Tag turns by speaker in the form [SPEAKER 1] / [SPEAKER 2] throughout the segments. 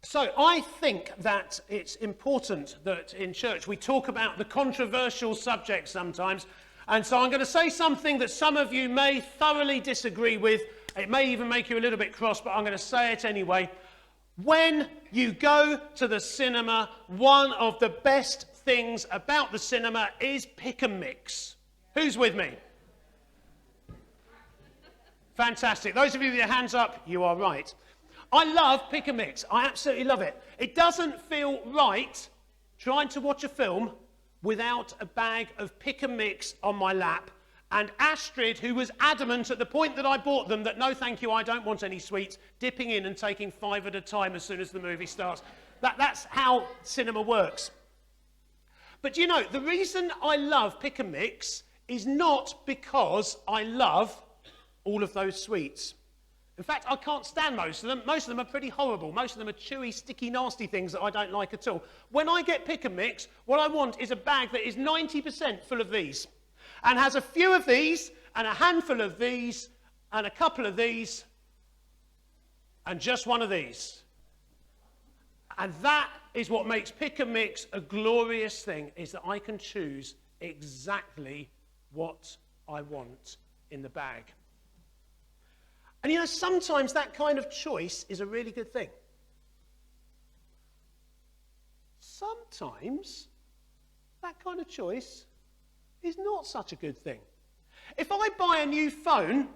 [SPEAKER 1] So I think that it's important that in church we talk about the controversial subjects sometimes. And so I'm going to say something that some of you may thoroughly disagree with. It may even make you a little bit cross, but I'm going to say it anyway. When you go to the cinema, one of the best things about the cinema is pick and mix. Who's with me? Fantastic. Those of you with your hands up, you are right. I love pick and mix. I absolutely love it. It doesn't feel right trying to watch a film without a bag of pick and mix on my lap. And Astrid, who was adamant at the point that I bought them that no thank you, I don't want any sweets, dipping in and taking 5 at a time as soon as the movie starts. That's how cinema works. But you know, the reason I love pick and mix is not because I love all of those sweets. In fact, I can't stand most of them. Most of them are pretty horrible. Most of them are chewy, sticky, nasty things that I don't like at all. When I get pick and mix, what I want is a bag that is 90% full of these and has a few of these and a handful of these and a couple of these and just one of these. And that is what makes pick and mix a glorious thing, is that I can choose exactly what I want in the bag. And you know, sometimes that kind of choice is a really good thing. Sometimes that kind of choice is not such a good thing. If I buy a new phone,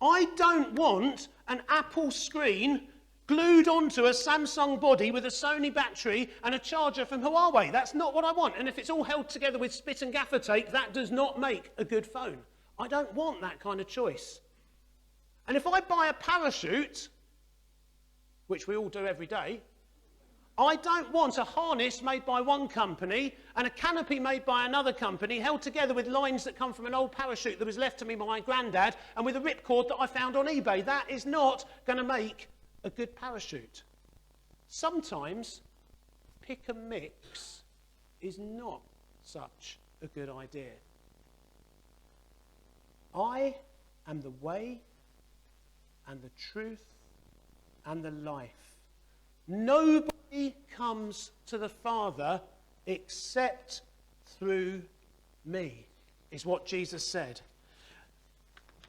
[SPEAKER 1] I don't want an Apple screen glued onto a Samsung body with a Sony battery and a charger from Huawei. That's not what I want. And if it's all held together with spit and gaffer tape, that does not make a good phone. I don't want that kind of choice. And if I buy a parachute, which we all do every day, I don't want a harness made by one company and a canopy made by another company held together with lines that come from an old parachute that was left to me by my granddad and with a ripcord that I found on eBay. That is not going to make a good parachute. Sometimes pick and mix is not such a good idea. I am the way and the truth and the life. Nobody comes to the Father except through me, is what Jesus said.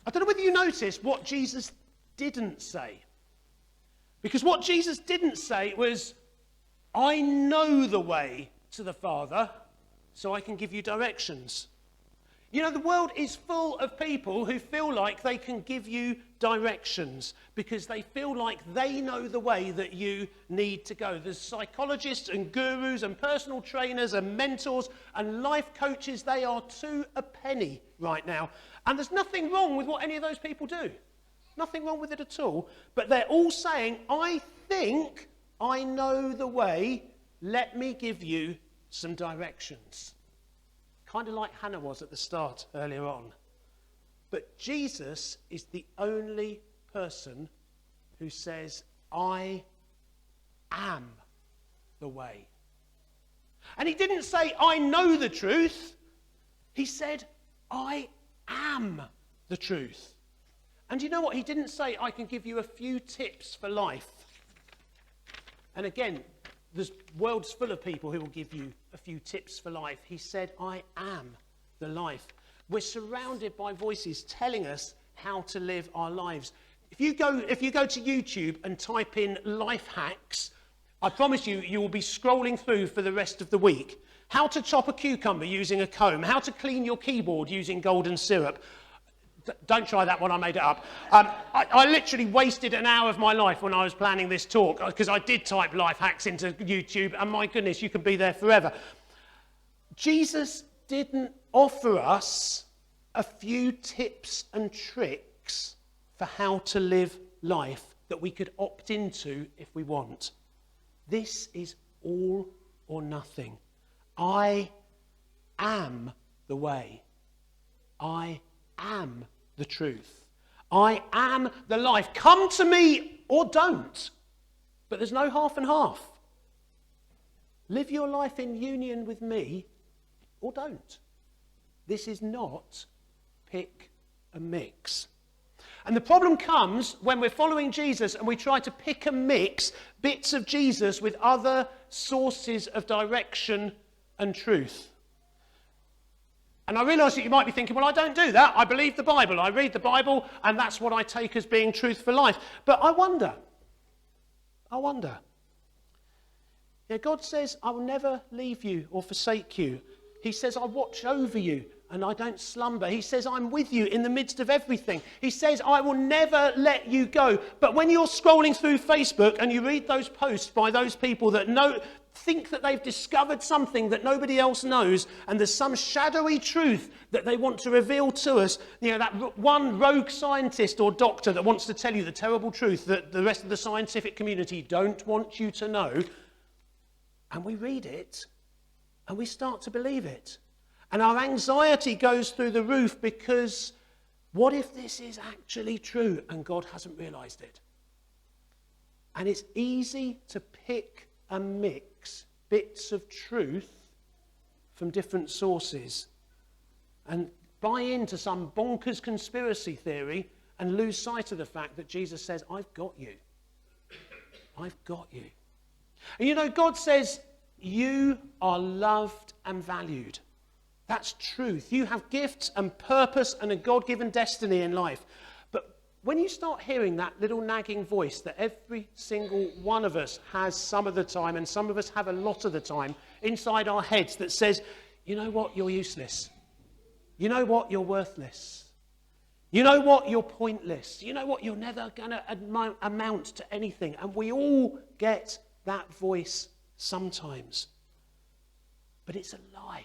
[SPEAKER 1] I don't know whether you noticed what Jesus didn't say. Because what Jesus didn't say was, I know the way to the Father, so I can give you directions. You know, the world is full of people who feel like they can give you directions because they feel like they know the way that you need to go. There's psychologists and gurus and personal trainers and mentors and life coaches. They are to a penny right now. And there's nothing wrong with what any of those people do. Nothing wrong with it at all. But they're all saying, I think I know the way. Let me give you some directions. Kind of like Hannah was at the start earlier on. But Jesus is the only person who says, I am the way. And he didn't say, I know the truth. He said, I am the truth. And you know what? He didn't say, I can give you a few tips for life. And again, the world's full of people who will give you a few tips for life. He said, I am the life. We're surrounded by voices telling us how to live our lives. If you go to YouTube and type in life hacks, I promise you, you will be scrolling through for the rest of the week. How to chop a cucumber using a comb. How to clean your keyboard using golden syrup. Don't try that one, I made it up. I literally wasted an hour of my life when I was planning this talk because I did type life hacks into YouTube, and my goodness, you can be there forever. Jesus didn't offer us a few tips and tricks for how to live life that we could opt into if we want. This is all or nothing. I am the way. I am the truth. I am the life. Come to me or don't. But there's no half and half. Live your life in union with me or don't. This is not pick and mix. And the problem comes when we're following Jesus and we try to pick and mix bits of Jesus with other sources of direction and truth. And I realise that you might be thinking, well, I don't do that. I believe the Bible. I read the Bible, and that's what I take as being truth for life. But I wonder. Yeah, God says, I will never leave you or forsake you. He says, I watch over you and I don't slumber. He says, I'm with you in the midst of everything. He says, I will never let you go. But when you're scrolling through Facebook and you read those posts by those people that think that they've discovered something that nobody else knows, and there's some shadowy truth that they want to reveal to us, you know, that one rogue scientist or doctor that wants to tell you the terrible truth that the rest of the scientific community don't want you to know, and we read it and we start to believe it. And our anxiety goes through the roof because what if this is actually true and God hasn't realised it? And it's easy to pick and mix bits of truth from different sources and buy into some bonkers conspiracy theory and lose sight of the fact that Jesus says, I've got you. I've got you. And you know, God says, you are loved and valued. That's truth. You have gifts and purpose and a God-given destiny in life. But when you start hearing that little nagging voice that every single one of us has some of the time, and some of us have a lot of the time, inside our heads that says, you know what, you're useless. You know what, you're worthless. You know what, you're pointless. You know what, you're never going to amount to anything. And we all get that voice sometimes. But it's a lie.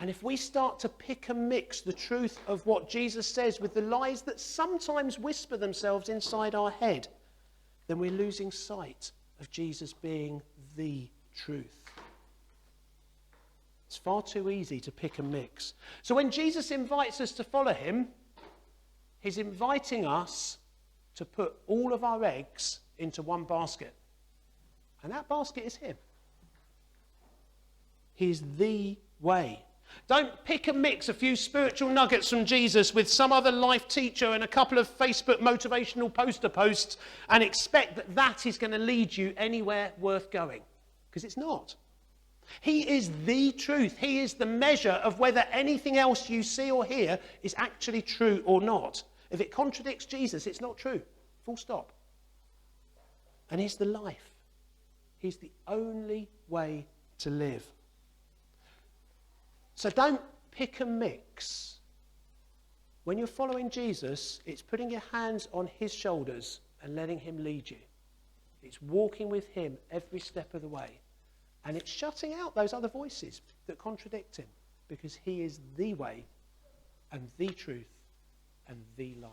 [SPEAKER 1] And if we start to pick and mix the truth of what Jesus says with the lies that sometimes whisper themselves inside our head, then we're losing sight of Jesus being the truth. It's far too easy to pick and mix. So when Jesus invites us to follow him, he's inviting us to put all of our eggs into one basket. And that basket is him. He's the way. Don't pick and mix a few spiritual nuggets from Jesus with some other life teacher and a couple of Facebook motivational poster posts and expect that that is going to lead you anywhere worth going. Because it's not. He is the truth. He is the measure of whether anything else you see or hear is actually true or not. If it contradicts Jesus, it's not true. Full stop. And he's the life. He's the only way to live. So don't pick and mix. When you're following Jesus, it's putting your hands on his shoulders and letting him lead you. It's walking with him every step of the way. And it's shutting out those other voices that contradict him, because he is the way and the truth and the life.